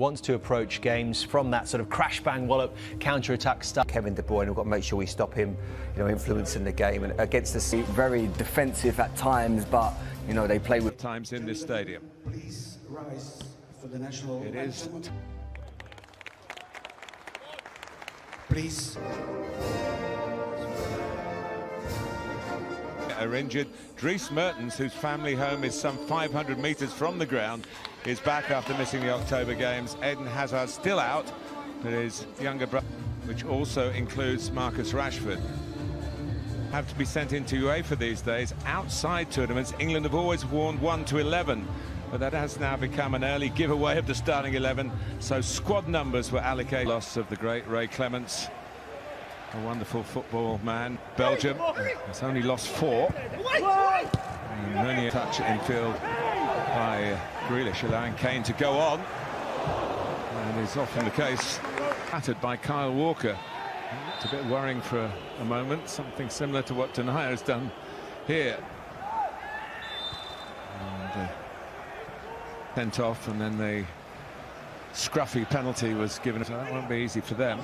Wants to approach games from that sort of crash bang wallop counter-attack stuff. Kevin De Bruyne, we've got to make sure we stop him, influencing the game, and against the sea, very defensive at times, but they play with times in this stadium. Please rise for the national It is. Please. Are injured. Dries Mertens, whose family home is some 500 metres from the ground, is back after missing the October games. Eden Hazard still out, but his younger brother, which also includes Marcus Rashford, have to be sent into UEFA these days. Outside tournaments, England have always worn 1 to 11, but that has now become an early giveaway of the starting 11, so squad numbers were allocated. Loss of the great Ray Clements, a wonderful football man. Belgium has only lost 4. And only a touch infield by Grealish, allowing Kane to go on. And is often the case. Battered by Kyle Walker. It's a bit worrying for a moment. Something similar to what Denayer has done here. And, sent off, and then the scruffy penalty was given. So that won't be easy for them.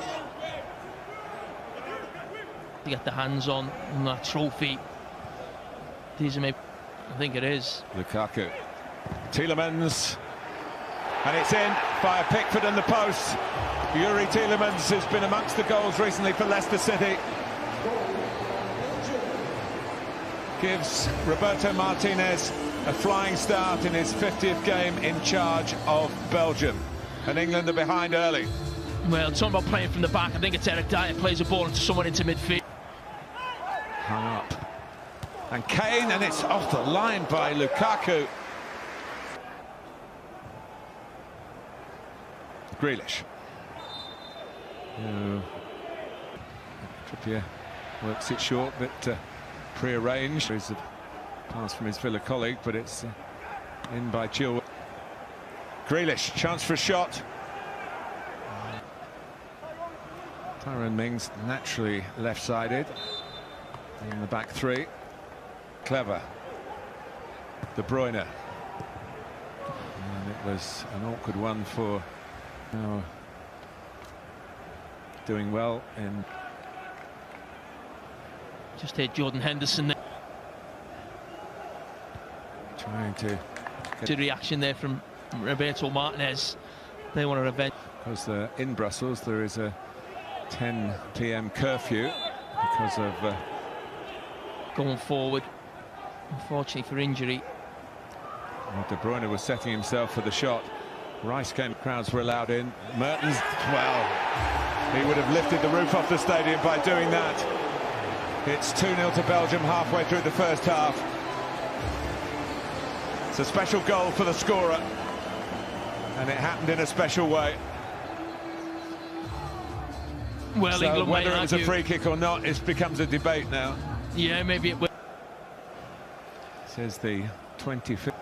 To get the hands on that trophy. These are maybe, I think it is. Lukaku. Tielemans. And it's in by Pickford and the post. Yuri Tielemans has been amongst the goals recently for Leicester City. Gives Roberto Martinez a flying start in his 50th game in charge of Belgium. And England are behind early. Well, talking about playing from the back, I think it's Eric Dyer plays a ball into someone into midfield. Hung up. And Kane, and it's off the line by Lukaku. Grealish. Trippier works it short, but pre-arranged. There's a pass from his Villa colleague, but it's in by Chilwell. Grealish, chance for a shot. Tyrone Mings naturally left-sided in the back three. Clever. De Bruyne. And it was an awkward one for doing well in. Just hit Jordan Henderson there. Trying to get a reaction there from Roberto Martinez. They want to revenge. Because in Brussels there is a 10 p.m. curfew because of going forward, unfortunately for injury. De Bruyne was setting himself for the shot. Rice came, crowds were allowed in. Mertens, well, he would have lifted the roof off the stadium by doing that. It's 2-0 to Belgium halfway through the first half. It's a special goal for the scorer, and it happened in a special way. Well, so England whether it was a free kick or not, it becomes a debate now. Yeah, maybe it will. Says the 25th.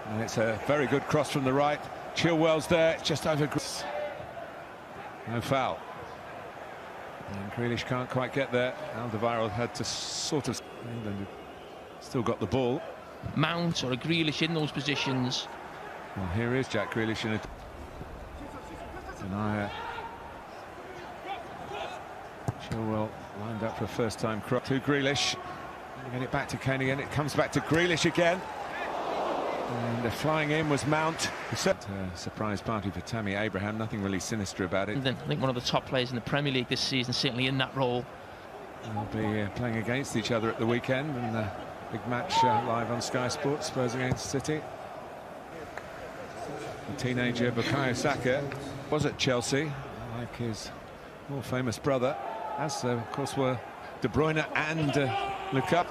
And it's a very good cross from the right. Chilwell's there, just over. No foul. And Grealish can't quite get there. Alderweireld had to sort of. England still got the ball. Mount or a Grealish in those positions. Well, here is Jack Grealish in it. Denayer. Chilwell lined up for a first-time cross to Grealish. Get it back to Kane again. It comes back to Grealish again. And the flying in was Mount. Surprise party for Tammy Abraham. Nothing really sinister about it. And then I think one of the top players in the Premier League this season, certainly in that role. They'll be playing against each other at the weekend, and the big match live on Sky Sports, Spurs against City. The teenager Bukayo Saka was at Chelsea, like his more famous brother, as of course were De Bruyne and Lukaku.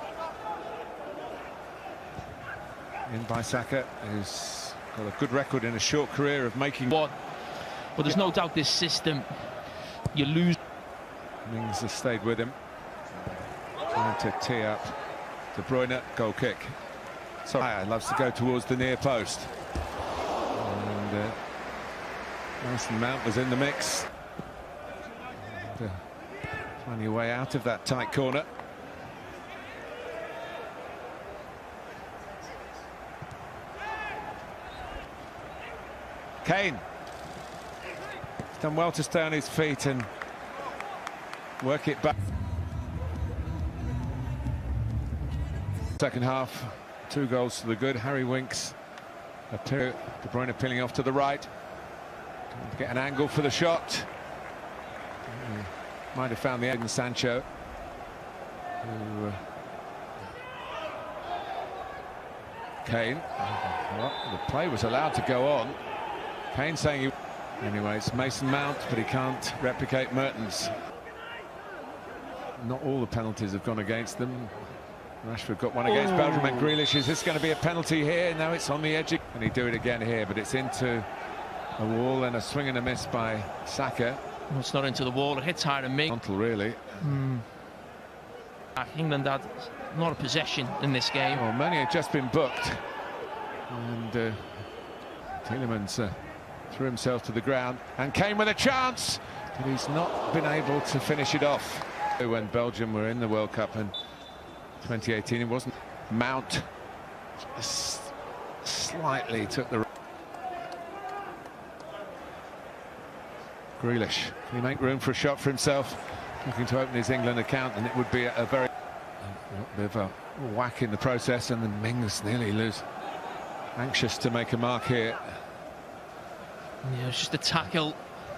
In by Saka, who's got a good record in a short career of making. But there's no doubt this system, you lose. Mings has stayed with him. Trying to tee up De Bruyne, goal kick. Sorry, loves to go towards the near post. And Mason Mount was in the mix. And, finding a way out of that tight corner. Kane. He's done well to stay on his feet and work it back. Second half, 2 goals to the good. Harry Winks, De Bruyne peeling off to the right. To get an angle for the shot. Might have found the Jadon Sancho. Who, Kane. Well, the play was allowed to go on. Kane saying he... Anyway, it's Mason Mount, but he can't replicate Mertens. Not all the penalties have gone against them. Rashford got one against Belgium and Grealish. Is this going to be a penalty here? No, it's on the edge. And he do it again here, but it's into a wall and a swing and a miss by Saka. Well, it's not into the wall. It hits higher than me. Really. England had a lot of possession in this game. Well, many had just been booked. And Tielemans threw himself to the ground and came with a chance, but he's not been able to finish it off. When Belgium were in the World Cup in 2018, it wasn't. Mount just slightly took the... Grealish, can he make room for a shot for himself? Looking to open his England account, and it would be a very... A bit of a whack in the process, and then Mings nearly lose. Anxious to make a mark here. Yeah, it was just a tackle.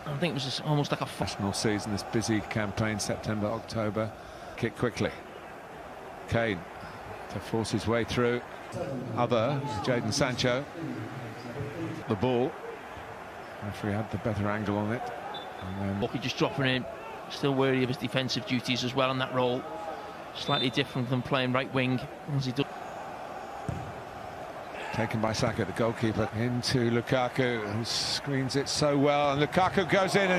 I think it was just almost like a... National season, this busy campaign, September, October. Kick quickly. Kane to force his way through. Jadon Sancho. The ball. Referee had the better angle on it. And then... Walker just dropping in. Still wary of his defensive duties as well in that role. Slightly different than playing right wing as he does. Taken by Saka, the goalkeeper, into Lukaku, who screens it so well, and Lukaku goes in and